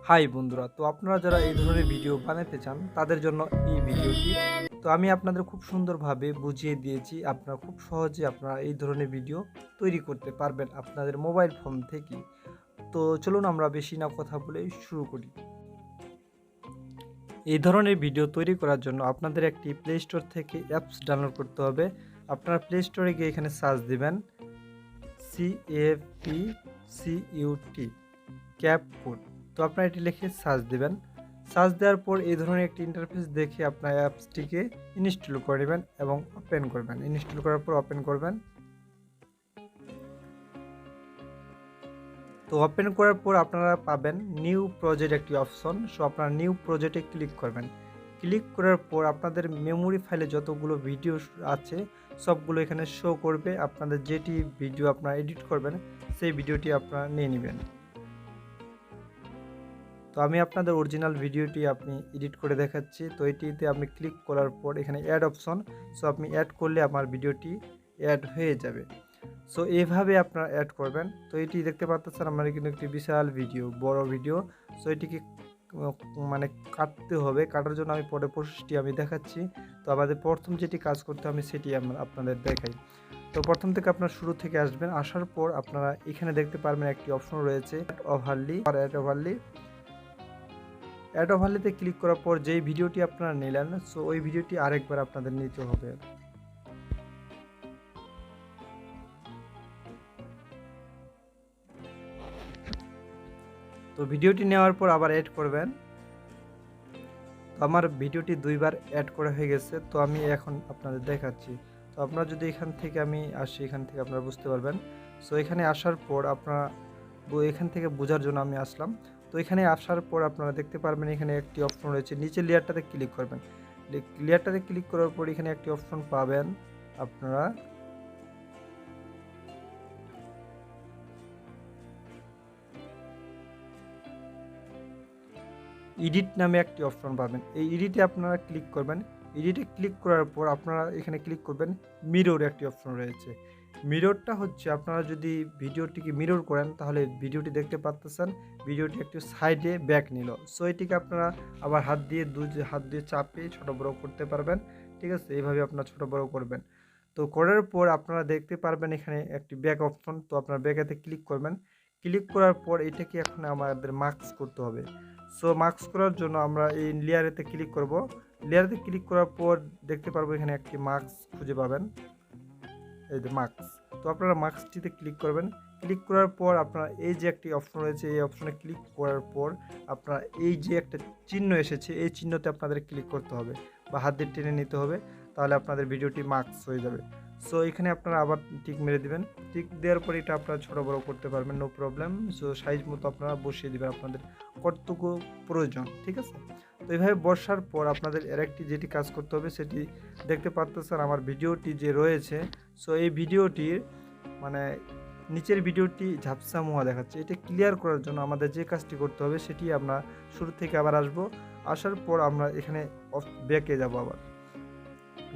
High বন্ধুরা, তো আপনারা যারা এই ধরনের ভিডিও বানাতে চান তাদের জন্য এই ভিডিওটি। তো আমি আপনাদের খুব সুন্দরভাবে বুঝিয়ে দিয়েছি, আপনারা খুব সহজে আপনারা এই ধরনের ভিডিও তৈরি করতে পারবেন আপনাদের মোবাইল ফোন থেকে। তো চলুন আমরা বেশি না কথা বলে শুরু করি। এই ধরনের ভিডিও তৈরি করার জন্য আপনাদের একটি প্লে স্টোর থেকে অ্যাপস ডাউনলোড করতে হবে। আপনারা প্লে স্টোরে গিয়ে এখানে সার্চ দিবেন CAPCUT ক্যাপকুট। তো আপনারা এটি লিখে সার্চ দেবেন। সার্চ দেওয়ার পর এই ধরনের একটি ইন্টারফেস দেখে আপনার অ্যাপসটিকে ইনস্টল করে নেবেন এবং ওপেন করবেন। ইনস্টল করার পর ওপেন করবেন। তো ওপেন করার পর আপনারা পাবেন নিউ প্রজেক্ট একটি অপশন। সো আপনারা নিউ প্রজেক্টে ক্লিক করবেন। ক্লিক করার পর আপনাদের মেমোরি ফাইলে যতগুলো ভিডিও আছে সবগুলো এখানে শো করবে। আপনাদের যেটি ভিডিও আপনারা এডিট করবেন সেই ভিডিওটি আপনারা নিয়ে নেবেন। তো আমি আপনাদের অরিজিনাল ভিডিওটি আপনি এডিট করে দেখাচ্ছি। তো এটিতে আপনি ক্লিক করার পর এখানে অ্যাড অপশন, সো আপনি অ্যাড করলে আমার ভিডিওটি অ্যাড হয়ে যাবে। সো এইভাবে আপনারা অ্যাড করবেন। তো এটি দেখতে পাচ্ছেন আমার কিন্তু একটি বিশাল ভিডিও, বড় ভিডিও। সো এটিকে মানে কাটতে হবে। কাটার জন্য আমি পরে প্রসেসটি আমি দেখাচ্ছি। তো আমাদের প্রথম যেটি কাজ করতে হবে সেটি আপনাদের দেখাই। তো প্রথম থেকে আপনার শুরু থেকে আসবেন। আসার পর আপনারা এখানে দেখতে পারবেন একটি অপশন রয়েছে অ্যাড ওভারলেতে ক্লিক করার পর যেই ভিডিওটি আপনারা নিলেন, সো ওই ভিডিওটি আরেকবার আপনাদের নিতে হবে। তো ভিডিওটি নেওয়ার পর আবার অ্যাড করবেন। তো আমার ভিডিওটি দুইবার অ্যাড করা হয়ে গেছে। তো আমি এখন আপনাদের দেখাচ্ছি। তো আপনারা যদি এখান থেকে আমি আসি, এখান থেকে আপনারা বুঝতে পারবেন। সো এখানে আসার পর আপনারা এখান থেকে বোঝার জন্য আমি আসলাম। তো এখানে আসার পর আপনারা দেখতে পারবেন এখানে একটি অপশন রয়েছে, নিচের লেয়ারটাতে ক্লিক করবেন। লেয়ারটাতে ক্লিক করার পর এখানে একটি অপশন পাবেন আপনারা, এডিট নামে একটি অপশন পাবেন। এই এডিটে আপনারা ক্লিক করবেন। এডিটে ক্লিক করার পর আপনারা এখানে ক্লিক করবেন। মিরর একটি অপশন রয়েছে। মিররটা হচ্ছে আপনারা যদি ভিডিওটিকে মিরর করেন তাহলে ভিডিওটি দেখতে পাচ্ছেন ভিডিওটি একটু সাইডে ব্যাক নিল। সো এটিকে আপনারা আবার হাত দিয়ে চাপে ছোট বড় করতে পারবেন। ঠিক আছে, এইভাবে আপনারা ছোট বড় করবেন। তো করার পর আপনারা দেখতে পারবেন এখানে একটি ব্যাক অপশন। তো আপনারা ব্যাকেতে ক্লিক করবেন। ক্লিক করার পর এটাকে এখন আমাদের মার্কস করতে হবে। সো মার্কস করার জন্য আমরা এই লেয়ারেতে ক্লিক করব। লেয়ারেতে ক্লিক করার পর দেখতে পারবো এখানে একটি মার্কস খুঁজে পাবেন, এই যে মার্কস। তো আপনারা মার্কসটিতে ক্লিক করবেন। ক্লিক করার পর আপনারা এই যে একটি অপশন রয়েছে, এই অপশনে ক্লিক করার পর আপনারা এই যে একটা চিহ্ন এসেছে এই চিহ্নতে আপনাদের ক্লিক করতে হবে বা হাত দিয়ে টেনে নিতে হবে, তাহলে আপনাদের ভিডিওটি মার্কস হয়ে যাবে। সো এখানে আপনারা আবার টিক মেরে দিবেন। টিক দেওয়ার পর এটা আপনারা ছোটো বড়ো করতে পারবেন, নো প্রবলেম। সো সাইজ মতো আপনারা বসিয়ে দেবেন আপনাদের কতটুকু প্রয়োজন। ঠিক আছে, তো এইভাবে বসার পর আপনাদের আরেকটি যেটি কাজ করতে হবে সেটি দেখতে পাচ্ছেন আমার ভিডিওটি যে রয়েছে। সো এই ভিডিওটির মানে নিচের ভিডিওটি ঝাপসা মুহা দেখাচ্ছে। এটা ক্লিয়ার করার জন্য আমাদের যে কাজটি করতে হবে সেটি আমরা শুরু থেকে আবার আসার পর আমরা এখানে ব্যাকে যাব। আবার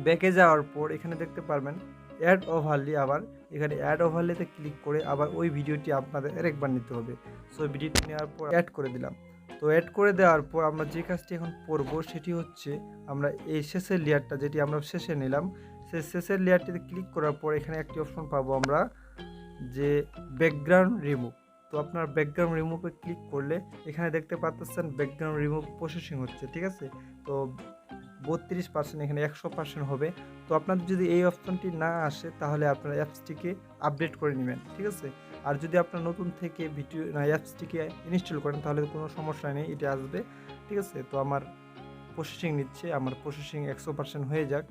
ব্যাকে যাওয়ার পর এখানে দেখতে পারবেন অ্যাড ওভারলি। আবার এখানে অ্যাড ওভারলিতে ক্লিক করে আবার ওই ভিডিওটি আপনাদের আরেকবার নিতে হবে। সো ভিডিওটি নেওয়ার পর অ্যাড করে দিলাম। তো অ্যাড করে দেওয়ার পর আমরা যে কাজটি এখন করব সেটি হচ্ছে আমরা এই শেষের লেয়ারটা যেটি আমরা শেষে নিলাম, সেই শেষের লেয়ারটিতে ক্লিক করার পর এখানে একটি অপশন পাবো আমরা যে ব্যাকগ্রাউন্ড রিমুভ। তো আপনার ব্যাকগ্রাউন্ড রিমুভে ক্লিক করলে এখানে দেখতে পাচ্ছেন ব্যাকগ্রাউন্ড রিমুভ প্রসেসিং হচ্ছে। ঠিক আছে, তো 32% এখানে 100% হবে। তো আপনাদের যদি এই অপশনটি না আসে তাহলে আপনারা অ্যাপসটিকে আপডেট করে নেবেন। ঠিক আছে, আর যদি আপনার নতুন থেকে অ্যাপসটিকে ইনস্টল করেন তাহলে কোনো সমস্যা নেই, এটা আসবে। ঠিক আছে, তো আমার প্রসেসিং নিচ্ছে, আমার প্রসেসিং 100% হয়ে যাক।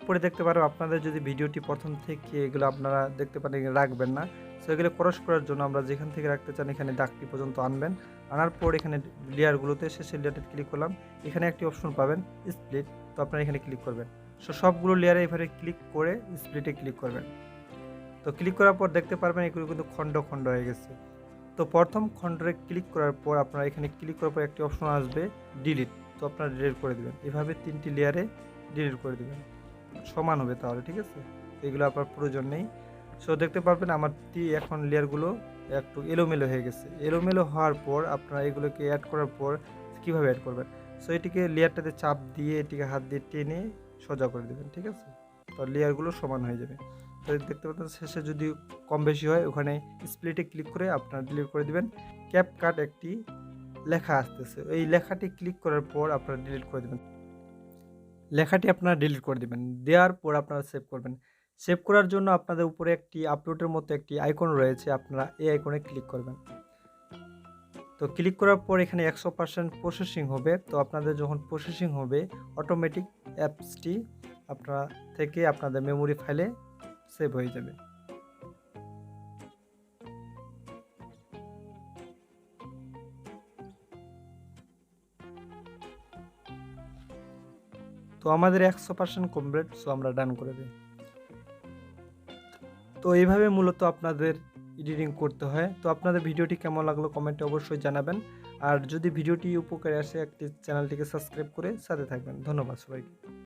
পরে দেখতে পারো আপনাদের যদি ভিডিওটি প্রথম থেকে এগুলো আপনারা দেখতে পারেন রাখবেন না। সো এগুলো ক্রস করার জন্য আমরা যেখান থেকে রাখতে চান এখানে ডাকটি পর্যন্ত আনবেন। আনার পর এখানে লেয়ারগুলোতে শেষের লেয়ারটি ক্লিক করলাম। এখানে একটি অপশন পাবেন স্প্লিট। তো আপনারা এখানে ক্লিক করবেন। সো সবগুলো লেয়ারে এভাবে ক্লিক করে স্প্লিটে ক্লিক করবেন। তো ক্লিক করার পর দেখতে পারবেন এগুলো কিন্তু খণ্ড খণ্ড হয়ে গেছে। তো প্রথম খণ্ডে ক্লিক করার পর আপনারা এখানে ক্লিক করার পর একটি অপশন আসবে ডিলিট। তো আপনারা ডিলিট করে দেবেন। এভাবে 3টি লেয়ারে ডিলিট করে দেবেন, সমান হবে তাহলে। ঠিক আছে, এগুলো আপনার প্রয়োজন নেই। সো দেখতে পারবেন আমার এখন লেয়ারগুলো একটু এলোমেলো হয়ে গেছে। এলোমেলো হওয়ার পর আপনারা এগুলোকে অ্যাড করার পর কীভাবে অ্যাড করবেন, সো এটিকে লেয়ারটাতে চাপ দিয়ে এটিকে হাত দিয়ে টেনে সোজা করে দেবেন, ঠিক আছে? তো লেয়ারগুলো সমান হয়ে যাবে। তো দেখতে পাচ্ছেন শেষে যদি কম বেশি হয় ওখানে স্প্লিটে ক্লিক করে আপনারা ডিলিট করে দিবেন। ক্যাপকাট একটি লেখা আসতেছে, এই লেখাটি ক্লিক করার পর আপনারা ডিলিট করে দেবেন। লেখাটি আপনারা ডিলিট করে দেবেন, দেওয়ার পর আপনারা সেভ করবেন। সেভ করার জন্য আপনাদের উপরে একটি আপলোডের মতো একটি আইকন রয়েছে, আপনারা এই আইকনে ক্লিক করবেন। তো ক্লিক করার পর এখানে 100% প্রসেসিং হবে। তো আপনাদের যখন প্রসেসিং হবে অটোমেটিক অ্যাপসটি আপনারা থেকে আপনাদের মেমোরি ফাইলে সেভ হয়ে যাবে। তো আমাদের 100% কমপ্লিট, সো আমরা ডান করে দিই। তো এইভাবে মূলত আপনাদের এডিটিং করতে হয়। তো আপনাদের ভিডিওটি কেমন লাগলো কমেন্টে অবশ্যই জানাবেন। আর যদি ভিডিওটি উপকারে আসে একটি চ্যানেলটিকে সাবস্ক্রাইব করে সাথে থাকবেন। ধন্যবাদ সবাইকে।